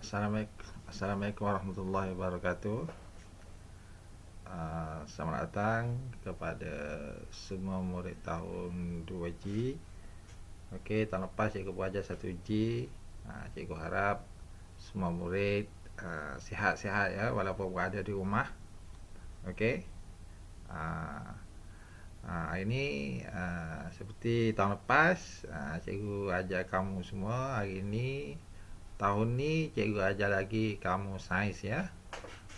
Assalamualaikum warahmatullahi wabarakatuh. Selamat datang kepada semua murid tahun 2G. Okey, tahun lepas cikgu berajar 1G. Cikgu harap semua murid sihat-sihat ya, walaupun berada di rumah. Okey. Hari ini seperti tahun lepas, cikgu ajar kamu semua. Hari ini tahun ni cikgu ajar lagi kamu sains ya.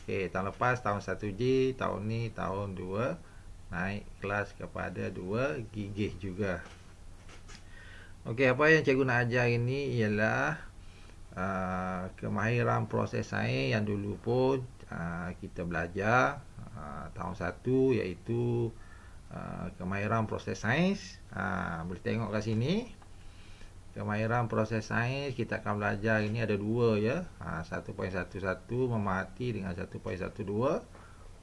Okey, tahun lepas tahun 1G, tahun ni tahun 2 naik kelas kepada 2 gigih juga. Okey, apa yang cikgu nak ajar ini ialah kemahiran proses sains yang dulu pun kita belajar tahun 1, iaitu kemahiran proses sains. Boleh tengok kat sini. Kemahiran proses sains kita akan belajar ini ada dua ya. 1.11 memerhati dengan 1.12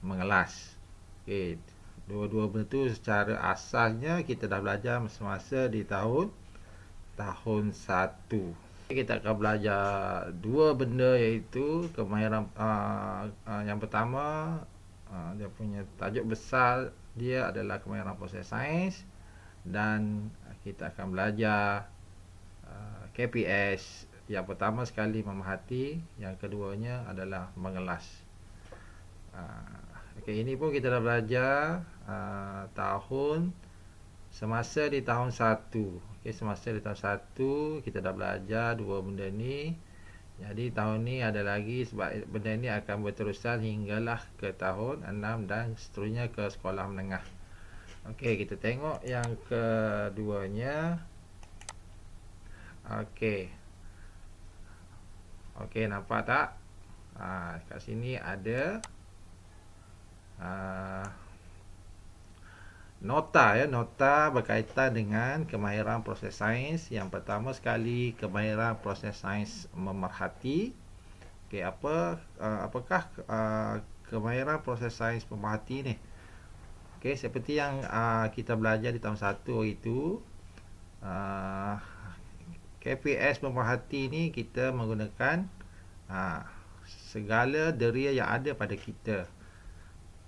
mengelas. Okey, dua-dua benda tu secara asasnya kita dah belajar semasa di tahun 1. Kita akan belajar dua benda, iaitu kemahiran yang pertama, dia punya tajuk besar dia adalah kemahiran proses sains, dan kita akan belajar KPS. Yang pertama sekali memerhati, yang keduanya adalah mengelas. Okey, ini pun kita dah belajar semasa di tahun 1. Okey, semasa di tahun 1 kita dah belajar dua benda ni. Jadi tahun ni ada lagi, sebab benda ni akan berterusan hinggalah ke tahun 6 dan seterusnya ke sekolah menengah. Okey, kita tengok yang keduanya. Okey, nampak tak? Kat sini ada nota ya, nota berkaitan dengan kemahiran proses sains. Yang pertama sekali, kemahiran proses sains memerhati. Okey, apakah kemahiran proses sains pemerhati ni? Okey, seperti yang kita belajar di tahun 1 itu, KPS pemerhati ni kita menggunakan segala deria yang ada pada kita.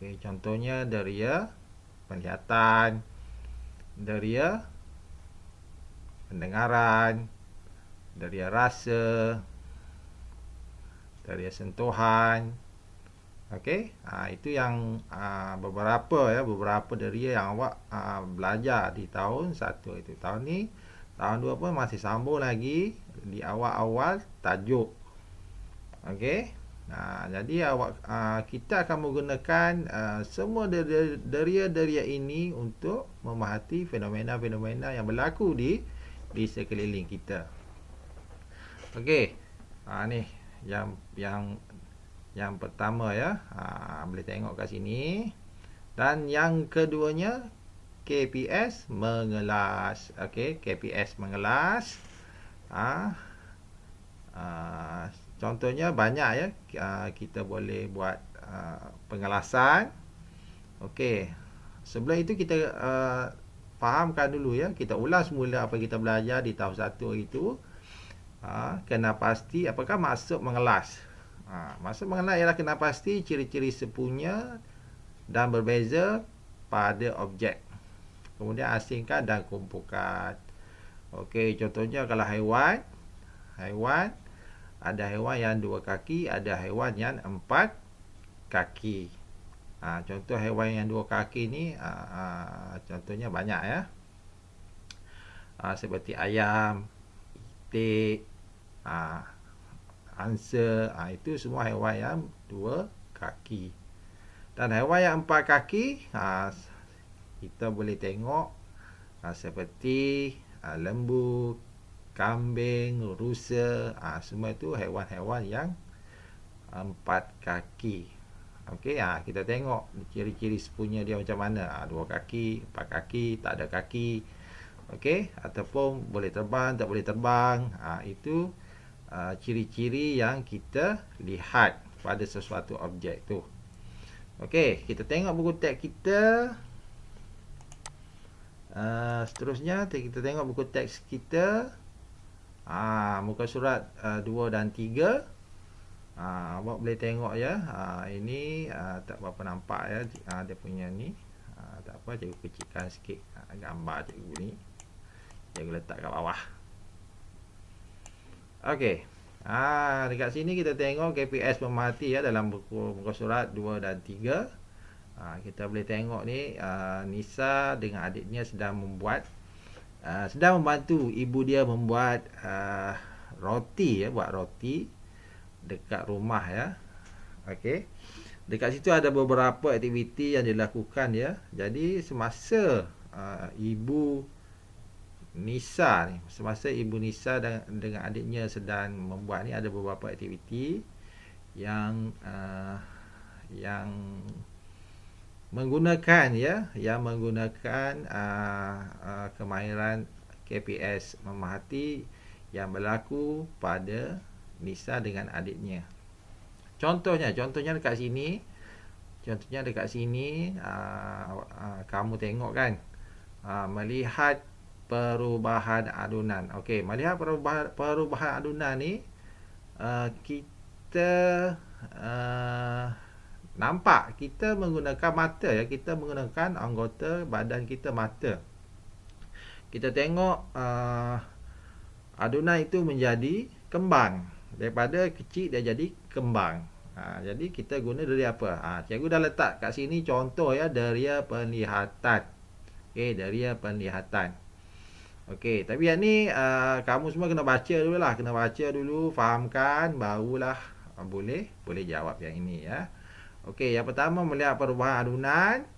Okey, contohnya deria penglihatan, deria pendengaran, deria rasa, deria sentuhan. Okey, itu yang beberapa deria yang awak belajar di tahun 1 itu. Tahun ni, tahun 2 pun masih sambung lagi di awal-awal tajuk. Okey. Jadi kita akan menggunakan semua deria-deria ini untuk memerhati fenomena-fenomena yang berlaku di sekeliling kita. Okey. Ni yang pertama ya. Boleh tengok kat sini. Dan yang keduanya, KPS mengelas. Okey, KPS mengelas. Contohnya banyak ya. Kita boleh buat pengelasan. Okey, sebelum itu kita fahamkan dulu ya. Kita ulas semula apa kita belajar di tahun 1 itu. Kena pasti apakah maksud mengelas. Maksud mengelas ialah kena pasti ciri-ciri sepunya dan berbeza pada objek. Kemudian asingkan dan kumpulkan. Okey, contohnya kalau haiwan, ada haiwan yang 2 kaki, ada haiwan yang 4 kaki. Contoh haiwan yang 2 kaki ni, contohnya banyak ya. Seperti ayam, itik, angsa, itu semua haiwan yang 2 kaki. Dan haiwan yang 4 kaki, kita boleh tengok seperti lembu, kambing, rusa, semua itu haiwan-haiwan yang 4 kaki. Okey, kita tengok ciri-ciri sepunya dia macam mana. 2 kaki, 4 kaki, tak ada kaki. Okey, ataupun boleh terbang, tak boleh terbang. Itu ciri-ciri yang kita lihat pada sesuatu objek tu. Okey, kita tengok buku teks kita. Seterusnya kita tengok buku teks kita. Muka surat 2 dan 3. Awak boleh tengok ya. Ini tak berapa nampak ya. Dia punya ni. Tak apa, cikgu kecilkan sikit gambar cikgu ni. Cikgu letak kat bawah. Okey. Dekat sini kita tengok KPS pemerhati ya dalam buku muka surat 2 dan 3. Kita boleh tengok ni Nisa dengan adiknya sedang membantu ibu dia membuat roti ya, buat roti dekat rumah ya. Okey. Dekat situ ada beberapa aktiviti yang dilakukan ya. Jadi semasa ibu Nisa dengan adiknya sedang membuat ni, ada beberapa aktiviti yang menggunakan kemahiran KPS pemerhati yang berlaku pada Nisa dengan adiknya. Contohnya dekat sini. Kamu tengok kan, melihat perubahan adunan. Okey, melihat perubahan adunan ni, kita nampak kita menggunakan mata ya, kita menggunakan anggota badan kita, mata. Kita tengok adunan itu menjadi kembang. Daripada kecil dia jadi kembang. Jadi kita guna deria apa? Cikgu dah letak kat sini contoh ya, deria penglihatan. Okey, deria penglihatan. Okey, tapi yang ni kamu semua kena baca dululah, fahamkan, barulah boleh jawab yang ini ya. Okey, yang pertama melihat perubahan adunan.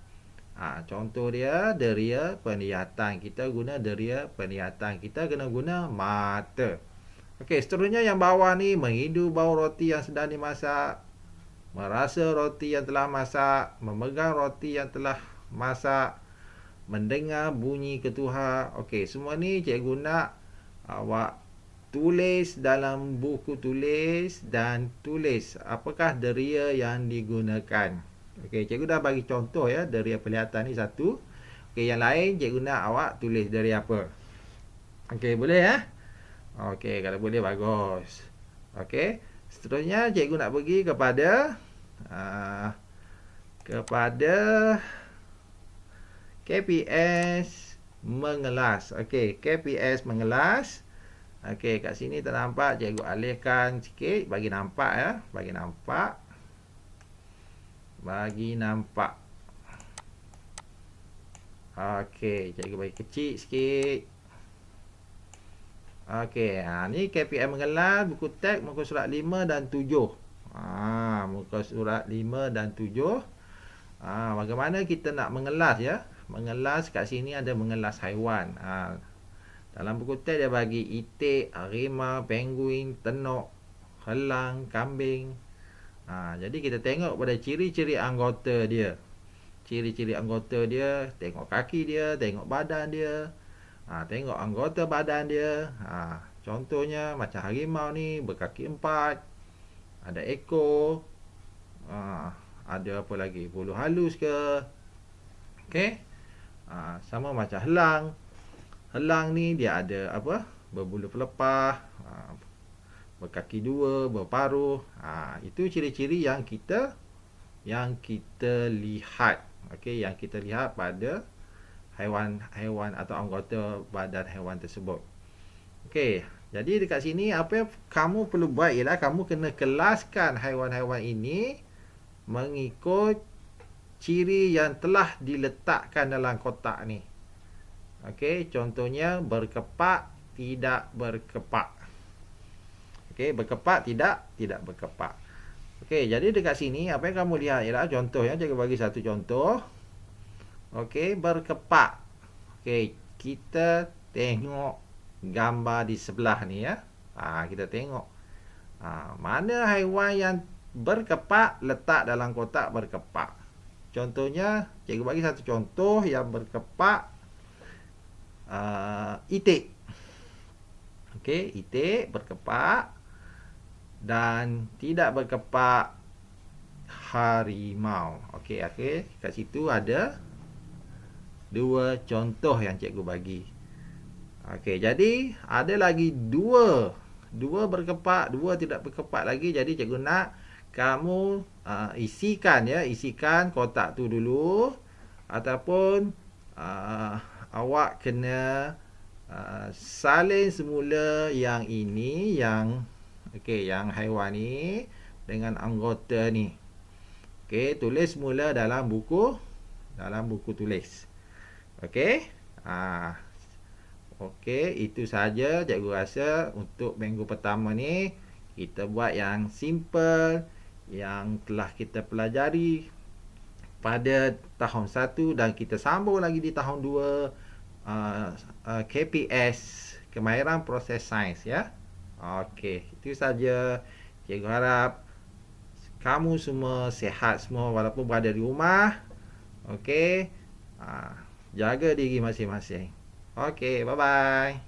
Contoh dia deria penglihatan. Kita guna deria penglihatan. Kita kena guna mata. Okey, seterusnya yang bawah ni, menghidu bau roti yang sedang dimasak, merasa roti yang telah masak, memegang roti yang telah masak, mendengar bunyi ketuhar. Okey, semua ni cikgu nak awak tulis dalam buku tulis dan tulis apakah deria yang digunakan. Okey, cikgu dah bagi contoh ya, deria penglihatan ni satu. Okey, yang lain cikgu nak awak tulis deria apa. Okey, boleh ya? Okey, kalau boleh bagus. Okey, seterusnya cikgu nak pergi kepada KPS mengelas. Okey, KPS mengelas. Okey, kat sini tak nampak, cikgu alihkan sikit bagi nampak ya, bagi nampak. Okey, cikgu bagi kecil sikit. Okey, ni KPM mengelas, buku teks muka surat 5 dan 7. Muka surat 5 dan 7. Bagaimana kita nak mengelas ya? Mengelas kat sini ada mengelas haiwan. Dalam buku teks dia bagi itik, harimau, penguin, tenok, helang, kambing. Jadi kita tengok pada ciri-ciri anggota dia. Ciri-ciri anggota dia, tengok kaki dia, tengok badan dia. Tengok anggota badan dia. Contohnya macam harimau ni berkaki 4, ada ekor, ada apa lagi, bulu halus ke. Okey. Sama macam helang. Helang ni dia ada apa? Berbulu pelepah, berkaki 2, berparuh. Itu ciri-ciri yang kita lihat. Okey, yang kita lihat pada haiwan atau anggota badan haiwan tersebut. Okey, jadi dekat sini apa yang kamu perlu buat ialah kamu kena kelaskan haiwan-haiwan ini mengikut ciri yang telah diletakkan dalam kotak ni. Okey, contohnya berkepak, tidak berkepak. Okey, berkepak, tidak berkepak. Okey, jadi dekat sini apa yang kamu lihat ialah contohnya, cikgu bagi satu contoh. Okey, berkepak. Okey, kita tengok gambar di sebelah ni ya. Kita tengok. Mana haiwan yang berkepak, letak dalam kotak berkepak. Contohnya, cikgu bagi satu contoh yang berkepak. Itik. Okey, itik berkepak. Dan tidak berkepak harimau. Okey, kat situ ada 2 contoh yang cikgu bagi. Okey, jadi ada lagi 2 2 berkepak, 2 tidak berkepak lagi. Jadi cikgu nak kamu isikan kotak tu dulu, ataupun awak kena salin semula yang ini, yang haiwan ni dengan anggota ni. Tulis semula dalam buku tulis. Itu saja cikgu rasa untuk minggu pertama ni. Kita buat yang simple yang telah kita pelajari pada tahun 1 dan kita sambung lagi di tahun 2, KPS, kemahiran proses sains ya. Itu saja. Cikgu harap kamu semua sihat semua walaupun berada di rumah. Jaga diri masing-masing. Bye bye.